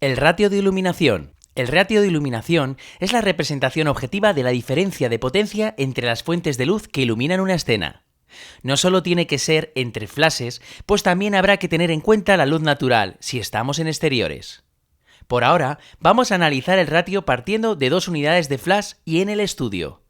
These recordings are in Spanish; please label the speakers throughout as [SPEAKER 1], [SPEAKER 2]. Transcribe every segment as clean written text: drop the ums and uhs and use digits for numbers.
[SPEAKER 1] El ratio de iluminación. El ratio de iluminación es la representación objetiva de la diferencia de potencia entre las fuentes de luz que iluminan una escena. No solo tiene que ser entre flashes, pues también habrá que tener en cuenta la luz natural si estamos en exteriores. Por ahora, vamos a analizar el ratio partiendo de 2 unidades de flash y en el estudio.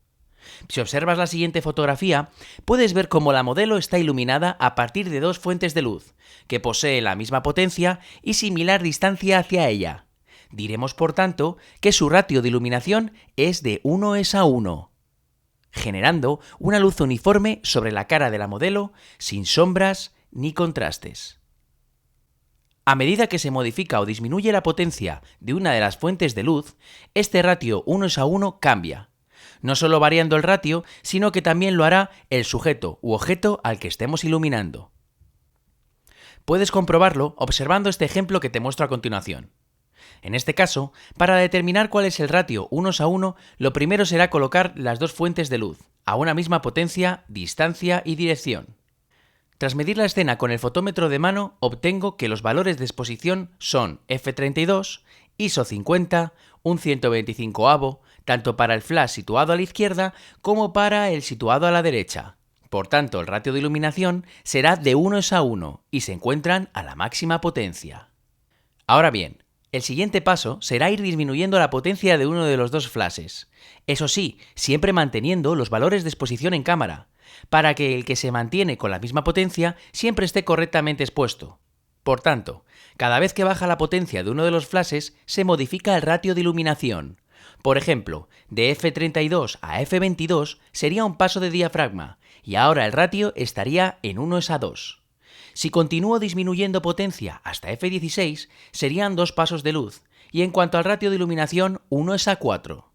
[SPEAKER 1] Si observas la siguiente fotografía, puedes ver cómo la modelo está iluminada a partir de 2 fuentes de luz, que poseen la misma potencia y similar distancia hacia ella. Diremos, por tanto, que su ratio de iluminación es de 1:1, generando una luz uniforme sobre la cara de la modelo sin sombras ni contrastes. A medida que se modifica o disminuye la potencia de una de las fuentes de luz, este ratio 1:1 cambia, no solo variando el ratio, sino que también lo hará el sujeto u objeto al que estemos iluminando. Puedes comprobarlo observando este ejemplo que te muestro a continuación. En este caso, para determinar cuál es el ratio 1:1, lo primero será colocar las 2 fuentes de luz, a una misma potencia, distancia y dirección. Tras medir la escena con el fotómetro de mano, obtengo que los valores de exposición son f32, ISO 50, un 125avo, tanto para el flash situado a la izquierda como para el situado a la derecha. Por tanto, el ratio de iluminación será de 1:1 y se encuentran a la máxima potencia. Ahora bien, el siguiente paso será ir disminuyendo la potencia de uno de los 2 flashes. Eso sí, siempre manteniendo los valores de exposición en cámara, para que el que se mantiene con la misma potencia siempre esté correctamente expuesto. Por tanto, cada vez que baja la potencia de uno de los flashes, se modifica el ratio de iluminación. Por ejemplo, de f32 a f22 sería un paso de diafragma, y ahora el ratio estaría en 1:2. Si continúo disminuyendo potencia hasta f16, serían 2 pasos de luz, y en cuanto al ratio de iluminación, 1:4.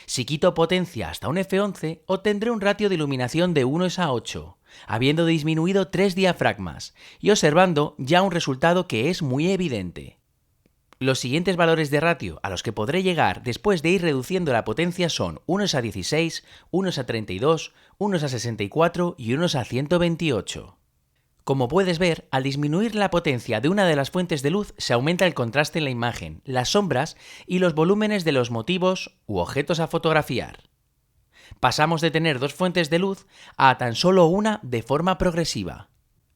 [SPEAKER 1] Si quito potencia hasta un f11, obtendré un ratio de iluminación de 1:8, habiendo disminuido 3 diafragmas, y observando ya un resultado que es muy evidente. Los siguientes valores de ratio a los que podré llegar después de ir reduciendo la potencia son 1:16, 1:32, 1:64 y 1:128. Como puedes ver, al disminuir la potencia de una de las fuentes de luz se aumenta el contraste en la imagen, las sombras y los volúmenes de los motivos u objetos a fotografiar. Pasamos de tener 2 fuentes de luz a tan solo una de forma progresiva.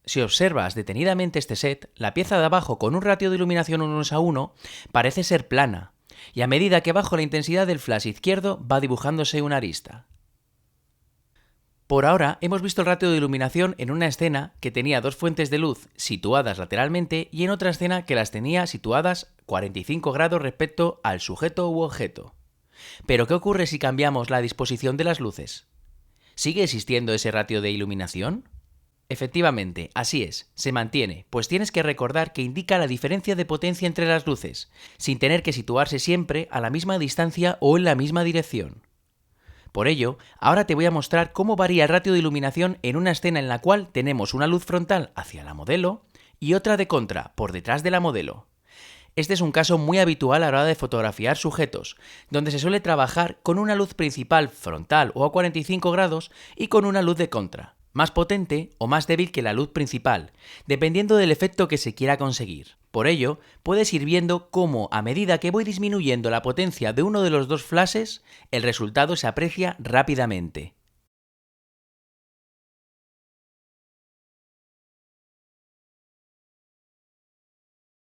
[SPEAKER 1] Si observas detenidamente este set, la pieza de abajo con un ratio de iluminación 1:1 parece ser plana, y a medida que bajo la intensidad del flash izquierdo va dibujándose una arista. Por ahora hemos visto el ratio de iluminación en una escena que tenía 2 fuentes de luz situadas lateralmente y en otra escena que las tenía situadas 45 grados respecto al sujeto u objeto. ¿Pero qué ocurre si cambiamos la disposición de las luces? ¿Sigue existiendo ese ratio de iluminación? Efectivamente, así es, se mantiene, pues tienes que recordar que indica la diferencia de potencia entre las luces, sin tener que situarse siempre a la misma distancia o en la misma dirección. Por ello, ahora te voy a mostrar cómo varía el ratio de iluminación en una escena en la cual tenemos una luz frontal hacia la modelo y otra de contra, por detrás de la modelo. Este es un caso muy habitual a la hora de fotografiar sujetos, donde se suele trabajar con una luz principal frontal o a 45 grados y con una luz de contra, más potente o más débil que la luz principal, dependiendo del efecto que se quiera conseguir. Por ello, puedes ir viendo cómo a medida que voy disminuyendo la potencia de uno de los 2 flashes, el resultado se aprecia rápidamente.